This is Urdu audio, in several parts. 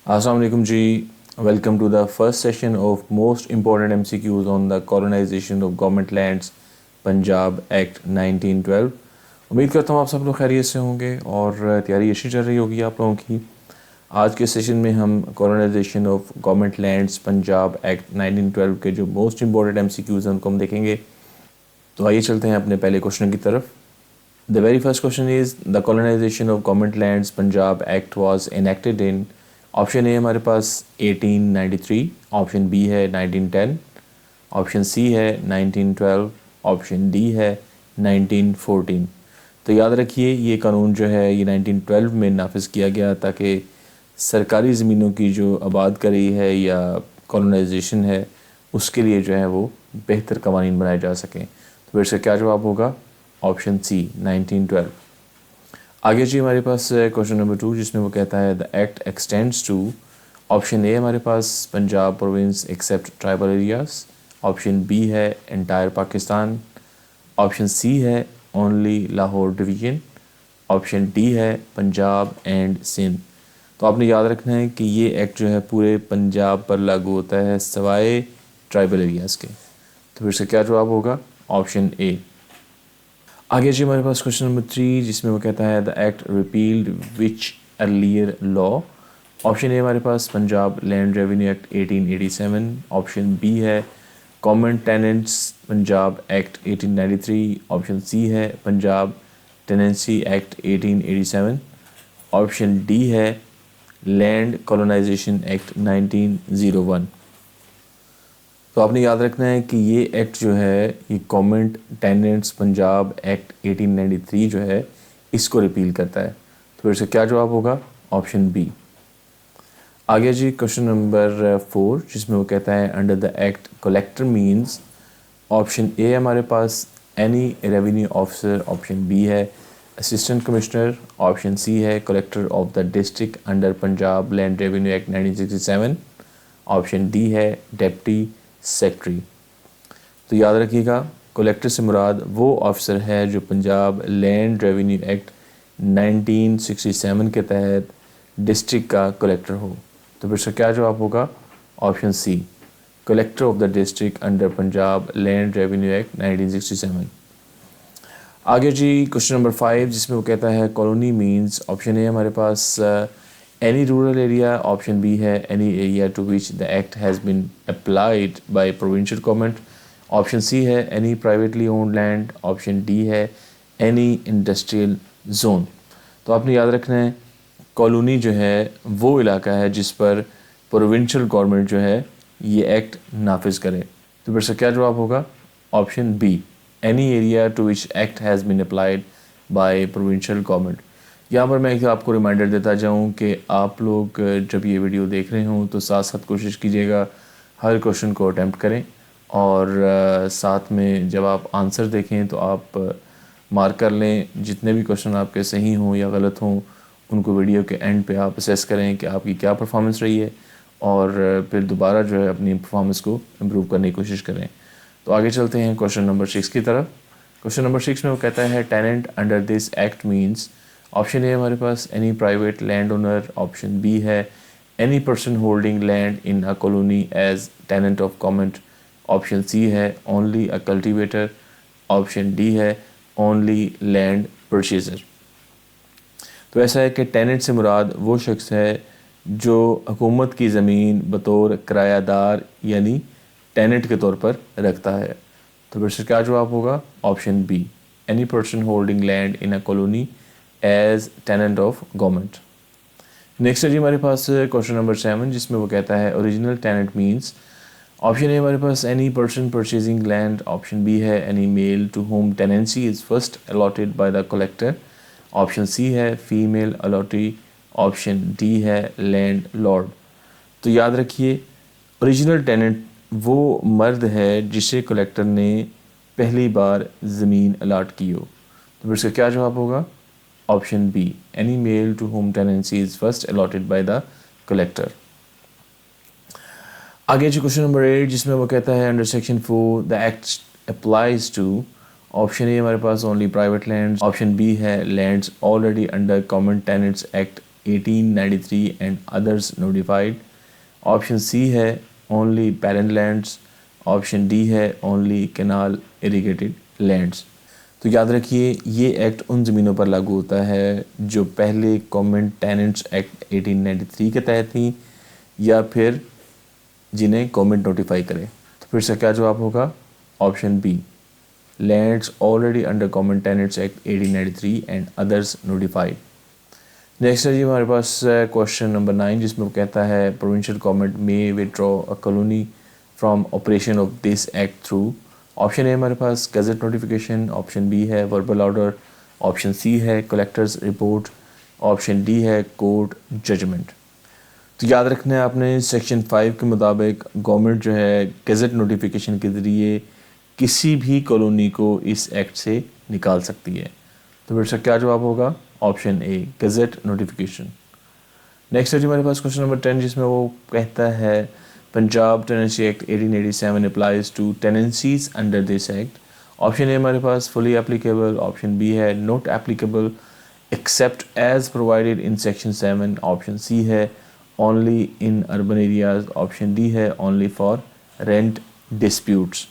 السلام علیکم جی. Welcome to the first session of most important M C Qs on the colonization of government lands Punjab act 1912. امید کرتا ہوں آپ سب لوگ خیریت سے ہوں گے اور تیاری اچھی چل رہی ہوگی آپ لوگوں کی. آج کے سیشن میں ہم colonization of government lands Punjab act 1912 کے جو most important M C Qs ہیں ان کو ہم دیکھیں گے. تو آئیے چلتے ہیں اپنے پہلے کوشچن کی طرف. The very first question is the colonization of government lands Punjab Act was enacted in option A ہمارے پاس 1893, آپشن بی ہے 1910, آپشن سی ہے 1912, آپشن ڈی ہے 1914. تو یاد رکھیے یہ قانون جو ہے یہ 1912 میں نافذ کیا گیا تاکہ سرکاری زمینوں کی جو آباد کری ہے یا کالونائزیشن ہے اس کے لیے جو ہے وہ بہتر قوانین بنائے جا سکیں. تو پھر اس کا کیا جواب ہوگا؟ Option C 1912. آگے جی ہمارے پاس کوشچن نمبر 2 جس میں وہ کہتا ہے the act extends to. Option A ہمارے پاس Punjab province except tribal areas, option B ہے انٹائر پاکستان, آپشن سی ہے only Lahore division, option D ہے پنجاب اینڈ سندھ. تو آپ نے یاد رکھنا ہے کہ یہ ایکٹ جو ہے پورے پنجاب پر لاگو ہوتا ہے سوائے ٹرائبل ایریاز کے. تو پھر اس کا کیا جواب ہوگا؟ آپشن اے. آگے جی ہمارے پاس کوشچن نمبر 3 جس میں وہ کہتا ہے the act repealed which earlier law. Option A ہمارے پاس Punjab land revenue act 1887, option B ہے common tenants Punjab act 1893, option C ہے Punjab tenancy act 1887, option D ہے لینڈ کالونائزیشن ایکٹ 1901. تو آپ نے یاد رکھنا ہے کہ یہ ایکٹ جو ہے یہ گورنمنٹ ٹیننٹس پنجاب ایکٹ 1893 جو ہے اس کو ریپیل کرتا ہے. تو پھر اس کا کیا جواب ہوگا؟ Option B. آگے جی کوشچن نمبر 4 جس میں وہ کہتا ہے under the act collector means. Option A ہمارے پاس any revenue officer, option B ہے اسسٹنٹ کمشنر, آپشن سی ہے collector of the district under Punjab land revenue act 1967, option D ہے ڈپٹی سیکٹری. تو یاد رکھیے گا کلیکٹر سے مراد وہ آفیسر ہے جو پنجاب لینڈ ریونیو ایکٹ 1967 کے تحت ڈسٹرکٹ کا کلیکٹر ہو. تو پھر اس کا کیا جواب ہوگا؟ Option C collector of the district under Punjab land revenue act 1967. آگے جی کوشچن نمبر 5 جس میں وہ کہتا ہے کالونی مینز. آپشن اے ہمارے پاس any rural area, option B ہے any area to which the act has been applied by provincial government, option C ہے any privately owned land, option D ہے any industrial zone. تو آپ نے یاد رکھنا ہے کالونی جو ہے وہ علاقہ ہے جس پر پروونشل گورنمنٹ جو ہے یہ ایکٹ نافذ کرے. تو پھر سے کیا جواب ہوگا؟ Option be any area to which act has been applied by provincial government. یہاں پر میں ایک آپ کو ریمائنڈر دیتا جاؤں کہ آپ لوگ جب یہ ویڈیو دیکھ رہے ہوں تو ساتھ ساتھ کوشش کیجیے گا ہر کوشچن کو اٹیمپٹ کریں, اور ساتھ میں جب آپ آنسر دیکھیں تو آپ مارک کر لیں. جتنے بھی کوشچن آپ کے صحیح ہوں یا غلط ہوں ان کو ویڈیو کے اینڈ پہ آپ اسیس کریں کہ آپ کی کیا پرفارمنس رہی ہے, اور پھر دوبارہ جو ہے اپنی پرفارمنس کو امپروو کرنے کی کوشش کریں. تو آگے چلتے ہیں کوشچن نمبر 6 کی طرف. کوشچن نمبر 6 میں وہ کہتا ہے tenant under this act means. Option A ہمارے پاس any private land owner, option B ہے any person holding land in a colony as tenant of government, option C ہے only a cultivator, option D ہے اونلی لینڈ پرچیزر. تو ایسا ہے کہ ٹیننٹ سے مراد وہ شخص ہے جو حکومت کی زمین بطور کرایہ دار یعنی ٹیننٹ کے طور پر رکھتا ہے. تو پھر سے کیا جواب ہوگا؟ Option B any person holding land in a colony as tenant of government. Next ہے جی ہمارے پاس کوشچن نمبر 7 جس میں وہ کہتا ہے original tenant means. Option A ہمارے پاس any person purchasing land, option B ہے any male to whom tenancy is first allotted by the collector, option C ہے فیمیل الاٹی, آپشن ڈی ہے لینڈ لارڈ. تو یاد رکھیے اوریجنل ٹیننٹ وہ مرد ہے جسے کلیکٹر نے پہلی بار زمین الاٹ کی ہو. تو پھر اس کا کیا جواب ہوگا؟ Option B any male to whom tenancy is first allotted by the collector. آگے جو کوشچن نمبر 8 جس میں وہ کہتا ہے under section 4 the act applies to. Option A ہمارے پاس only private lands, option B ہے lands already under common tenants act 1893 and others notified. Option C ہے only parent lands. Option D ہے اونلی کینال اریگیٹڈ لینڈس. تو یاد رکھیے یہ ایکٹ ان زمینوں پر لاگو ہوتا ہے جو پہلے گورنمنٹ ٹیننٹس ایکٹ 1893 کے تحت تھیں یا پھر جنہیں گورنمنٹ نوٹیفائی کرے. تو پھر سے کیا جواب ہوگا؟ Option B, lands already under government tenants act 1893 and others notified. Next ہے جی ہمارے پاس کوشچن نمبر 9 جس میں وہ کہتا ہے provincial government may withdraw a colony from operation of this act through. Option A ہمارے پاس گزٹ نوٹیفیکیشن، آپشن بی ہے وربل آرڈر، آپشن سی ہے کلیکٹرز رپورٹ، آپشن ڈی ہے کورٹ ججمنٹ. تو یاد رکھنا ہے آپ نے سیکشن 5 کے مطابق گورنمنٹ جو ہے گزٹ نوٹیفیکیشن کے ذریعے کسی بھی کالونی کو اس ایکٹ سے نکال سکتی ہے. تو پھر سے کیا جواب ہوگا؟ آپشن اے، گزٹ نوٹیفیکیشن. نیکسٹ ہے جی ہمارے پاس کوشچن نمبر 10 جس میں وہ کہتا ہے Punjab tenancy act 1887 applies to tenancies under this act. Option A ہمارے پاس فلی اپلیکیبل، آپشن بی ہے not applicable except as provided in section 7، option C ہے only in urban areas, option D ہے اونلی فار رینٹ ڈسپیوٹس.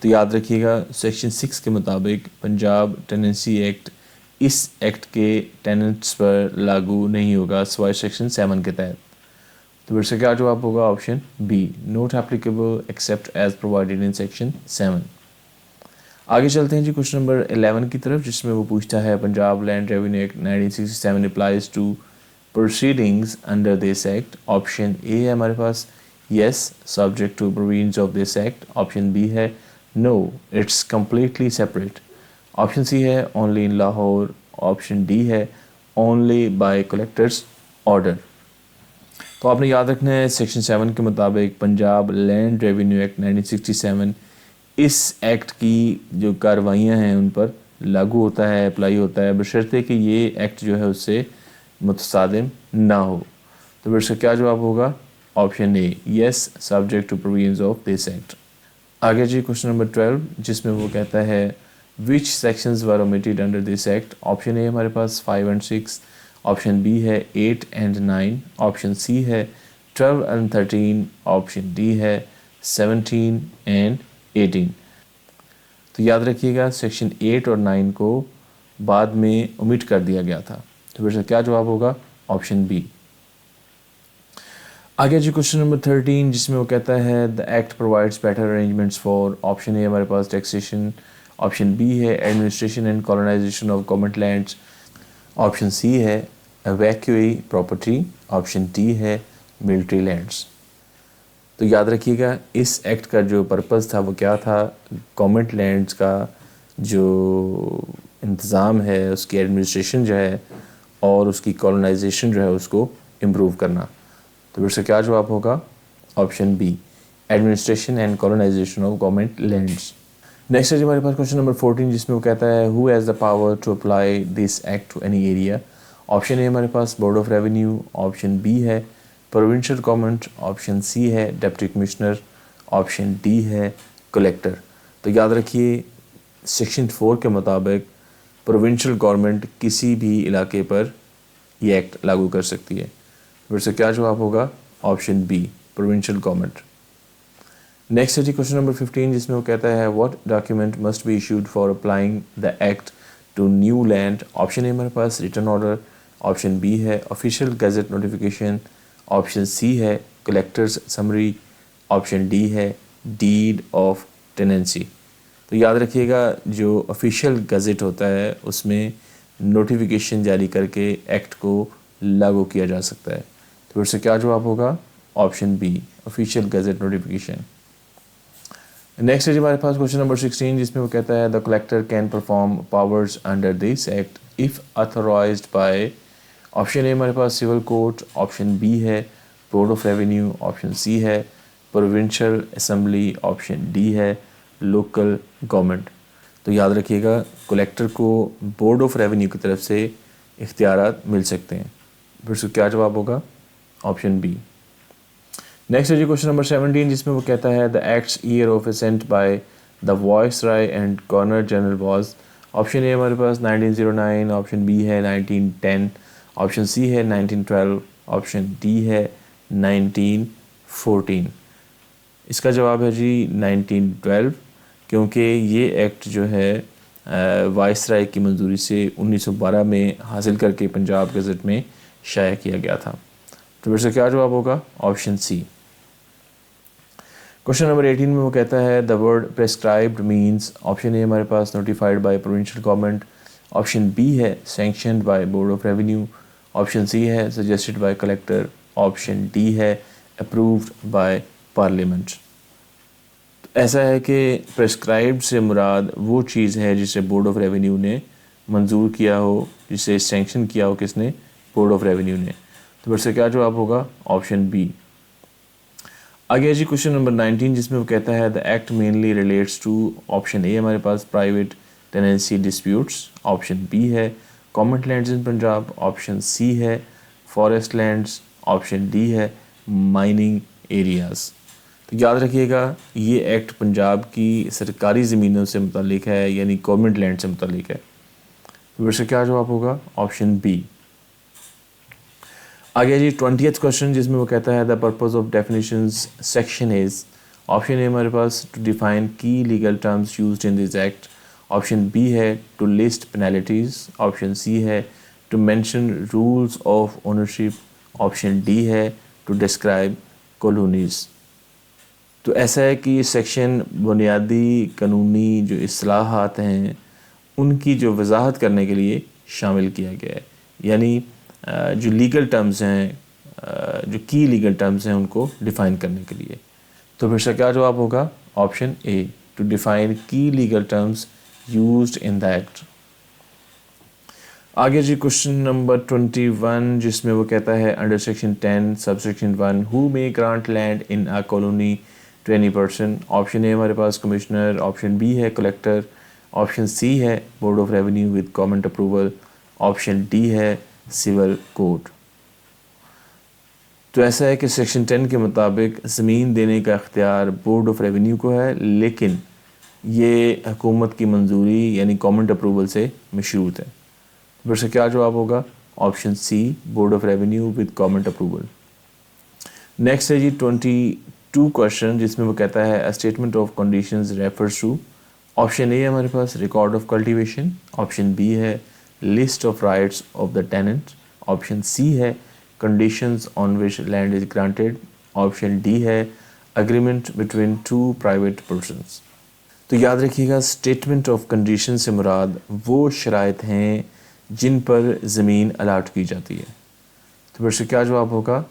تو یاد رکھیے گا سیکشن 6 کے مطابق پنجاب ٹیننسی ایکٹ اس ایکٹ کے ٹیننٹس پر لاگو نہیں ہوگا سوائے سیکشن 7 کے تحت. تو پھر سے کیا جواب ہوگا؟ Option B, not applicable except as provided in section 7. آگے چلتے ہیں جی کوشچن نمبر 11 کی طرف جس میں وہ پوچھتا ہے Punjab land revenue act 1967 applies to proceedings under this act. Option A ہے ہمارے پاس yes subject to provisions of this act, option B ہے no it's completely separate, option C ہے only in Lahore, option D ہے اونلی بائی کلیکٹرز آرڈر. تو آپ نے یاد رکھنا ہے سیکشن 7 کے مطابق پنجاب لینڈ ریونیو ایکٹ 1967 اس ایکٹ کی جو کارروائیاں ہیں ان پر لاگو ہوتا ہے، اپلائی ہوتا ہے، بشرطے کہ یہ ایکٹ جو ہے اس سے متصادم نہ ہو. تو پھر سے کیا جواب ہوگا؟ Option A yes subject to provisions of this act. آگے جی کوشچن نمبر 12 جس میں وہ کہتا ہے which sections were omitted under this act. Option A ہمارے پاس 5 and 6، آپشن بی ہے 8 and 9، آپشن سی ہے 12 and 13، آپشن ڈی ہے 17 and 18. تو یاد رکھیے گا سیکشن 8 اور 9 کو بعد میں omit کر دیا گیا تھا. تو پھر سے کیا جواب ہوگا؟ Option B. آگے جی کوشچن نمبر 13 جس میں وہ کہتا ہے the act provides better arrangements for. Option A ہمارے پاس ٹیکسیشن، آپشن بی ہے administration and colonization of government lands, option C ہے ویکیوئی پراپرٹی، آپشن ڈی ہے ملٹری لینڈس. تو یاد رکھیے گا اس ایکٹ کا جو پرپز تھا وہ کیا تھا؟ گورنمنٹ لینڈس کا جو انتظام ہے اس کی ایڈمنسٹریشن جو ہے اور اس کی کالونائزیشن جو ہے اس کو امپروو کرنا. تو پھر سے کیا جواب ہوگا؟ Option B administration and colonization of government lands. Next ہے ہمارے پاس کوشچن نمبر 14 جس میں وہ کہتا ہے who has the power to apply this act to any area. Option A ہمارے پاس board of revenue, option B ہے پروونشل گورنمنٹ، آپشن سی ہے ڈپٹی کمشنر، آپشن ڈی ہے کلیکٹر. تو یاد رکھیے سیکشن 4 کے مطابق پروونشل گورنمنٹ کسی بھی علاقے پر یہ ایکٹ لاگو کر سکتی ہے. پھر سے کیا جواب ہوگا؟ Option be provincial government. Next ہے جی کوشچن نمبر 15 جس میں وہ کہتا ہے what document must be issued for applying the act to new land. Option A ہمارے پاس ریٹرن آرڈر، آپشن بی ہے official gazette notification, option C ہے کلیکٹرز سمری، آپشن ڈی ہے ڈیڈ آف ٹیننسی. تو یاد رکھیے گا جو آفیشیل گیزٹ ہوتا ہے اس میں نوٹیفیکیشن جاری کر کے ایکٹ کو لاگو کیا جا سکتا ہے. تو پھر سے کیا جواب ہوگا؟ Option be official gazette notification. Next ہے جی ہمارے پاس کوشچن نمبر 16 جس میں وہ کہتا ہے the collector can perform powers under this act if authorized by. Option A ہمارے پاس سول کورٹ، آپشن بی ہے board of revenue, option C ہے پروونشل اسمبلی، آپشن ڈی ہے لوکل گورنمنٹ. تو یاد رکھیے گا کلیکٹر کو بورڈ آف ریونیو کی طرف سے اختیارات مل سکتے ہیں. پھر سے کیا جواب ہوگا؟ Option be. نیکسٹ ہے جی کوشچن نمبر 17 جس میں وہ کہتا ہے the act's year of assent by the viceroy and governor general was. Option A ہمارے پاس 1909، آپشن بی ہے 1910، آپشن سی ہے 1912, آپشن ڈی ہے 1914. اس کا جواب ہے جی 1912, کیونکہ یہ ایکٹ جو ہے وائسرائے کی منظوری سے 1912 میں حاصل کر کے پنجاب گزٹ میں شائع کیا گیا تھا. تو پھر سے کیا جواب ہوگا؟ آپشن سی. کوشچن نمبر 18 میں وہ کہتا ہے the word prescribed means. Option A ہمارے پاس notified by provincial government, option B ہے sanctioned by board of revenue, option C ہے suggested by collector, option D ہے اپرووڈ بائی پارلیمنٹ. ایسا ہے کہ پریسکرائبڈ سے مراد وہ چیز ہے جسے بورڈ آف ریونیو نے منظور کیا ہو, جسے سینکشن کیا ہو کس نے؟ بورڈ آف ریونیو نے. تو پھر سے کیا جواب ہوگا؟ Option B. آگے جی کوشچن نمبر 19 جس میں وہ کہتا ہے the act mainly relates to. Option A ہمارے پاس private tenancy disputes, option B ہے government lands in Punjab, option C ہے فارسٹ لینڈز, آپشن ڈی ہے مائننگ ایریاز. تو یاد رکھیے گا یہ ایکٹ پنجاب کی سرکاری زمینوں سے متعلق ہے, یعنی گورنمنٹ لینڈ سے متعلق ہے. تو پھر سے کیا جواب ہوگا؟ Option B. آگے جی 20th کوشچن جس میں وہ کہتا ہے the purpose of definitions section is. Option A ہمارے پاس to define key legal terms used in this act, option B ہے to list penalties, option C ہے to mention rules of ownership, option D ہے ٹو ڈسکرائب کالونیز. تو ایسا ہے کہ یہ سیکشن بنیادی قانونی جو اصلاحات ہیں ان کی جو وضاحت کرنے کے لیے شامل کیا گیا ہے, یعنی جو لیگل ٹرمز ہیں, جو کی لیگل ٹرمز ہیں ان کو ڈیفائن کرنے کے لیے. تو پھر سے کیا جواب ہوگا؟ Option a to define key legal terms used in the act. آگے جی کوشچن نمبر 21 جس میں وہ کہتا ہے under section 10 subsection 1 who may grant land in a colony to any person. Option A ہمارے پاس کمشنر, آپشن بی ہے کلیکٹر, آپشن سی ہے board of revenue with government approval, option D ہے سول کوڈ. تو ایسا ہے کہ سیکشن 10 کے مطابق زمین دینے کا اختیار بورڈ آف ریونیو کو ہے, لیکن یہ حکومت کی منظوری یعنی گورنمنٹ اپروول سے مشروط ہے. پھر سے کیا جواب ہوگا؟ Option C board of revenue with government approval. Next ہے جی 22 کوشچن جس میں وہ کہتا ہے statement of conditions refers to. Option A ہمارے پاس record of cultivation, option B ہے list of rights of the tenant, option C ہے conditions on which land is granted, option D ہے agreement between two private persons. تو یاد رکھیے گا اسٹیٹمنٹ آف کنڈیشن سے مراد وہ شرائط ہیں جن پر زمین الاٹ کی جاتی ہے. تو پھر سے کیا جواب ہوگا؟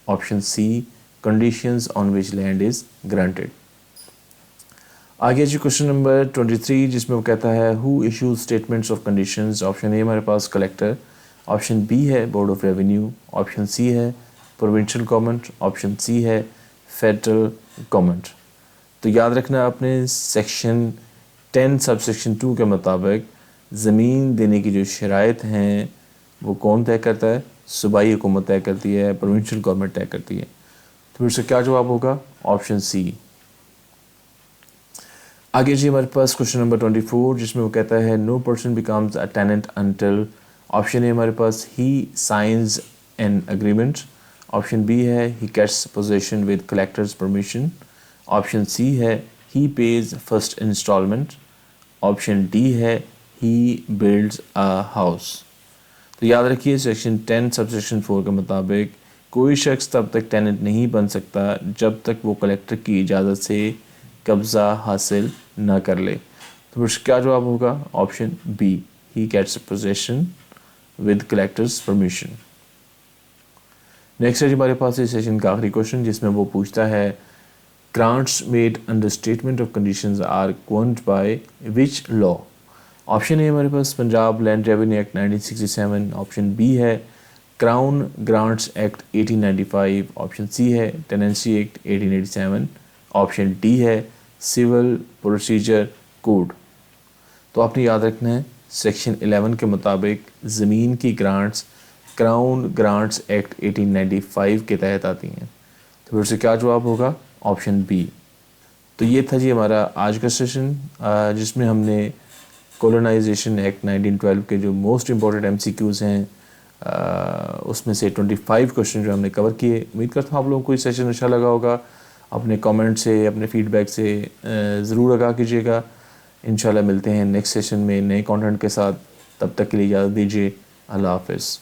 Option C conditions on which land is granted. آگے جی کوشچن نمبر 23 جس میں وہ کہتا ہے who issues statements of conditions. Option A ہمارے پاس کلیکٹر, آپشن بی ہے board of revenue, option C ہے پروونشل گورنمنٹ, آپشن سی ہے فیڈرل گورنمنٹ. تو یاد رکھنا آپ نے سیکشن 10 سب سیکشن 2 کے مطابق زمین دینے کی جو شرائط ہیں وہ کون طے کرتا ہے؟ صوبائی حکومت طے کرتی ہے, پروونشل گورنمنٹ طے کرتی ہے. تو پھر سے کیا جواب ہوگا؟ Option C. آگے جی ہمارے پاس کوشچن نمبر 24 جس میں وہ کہتا ہے no person becomes a tenant until. Option A ہمارے پاس he signs an agreement, option B ہے he gets possession with collector's permission, option C ہے he pays first installment, option D ہے ہی بلڈز اے ہاؤس. تو یاد رکھیے سیکشن 10 سب سیکشن 4 کے مطابق کوئی شخص تب تک ٹیننٹ نہیں بن سکتا جب تک وہ کلیکٹر کی اجازت سے قبضہ حاصل نہ کر لے. تو پھر کیا جواب ہوگا؟ Option B he gets possession with collector's permission. Next ہے ہمارے پاس اس سیشن کا آخری کوشچن جس میں وہ پوچھتا ہے grants made under statement of conditions are governed by which law. Option A ہمارے پاس Punjab land revenue act 1967, option B ہے crown grants act 1895, option C ہے ٹیننسی ایکٹ 1887, آپشن ڈی ہے سول پروسیجر کوڈ. تو آپ نے یاد رکھنا ہے سیکشن 11 کے مطابق زمین کی گرانٹس کراؤن گرانٹس ایکٹ 1895 کے تحت آتی ہیں. تو پھر سے کیا جواب ہوگا؟ Option be. تو یہ تھا جی ہمارا آج کا سیشن جس میں ہم نے کولونائزیشن ایکٹ 1912 کے جو most important M C Qs ہیں اس میں سے 25 کوشچن جو ہم نے کور کیے. امید کرتا ہوں آپ لوگوں کو یہ سیشن اچھا لگا ہوگا. اپنے کامنٹ سے اپنے فیڈ بیک سے ضرور آگاہ کیجیے گا. انشاءاللہ ملتے ہیں نیکسٹ سیشن میں نئے کانٹینٹ کے ساتھ. تب تک کے لیے اجازت دیجیے. اللہ حافظ.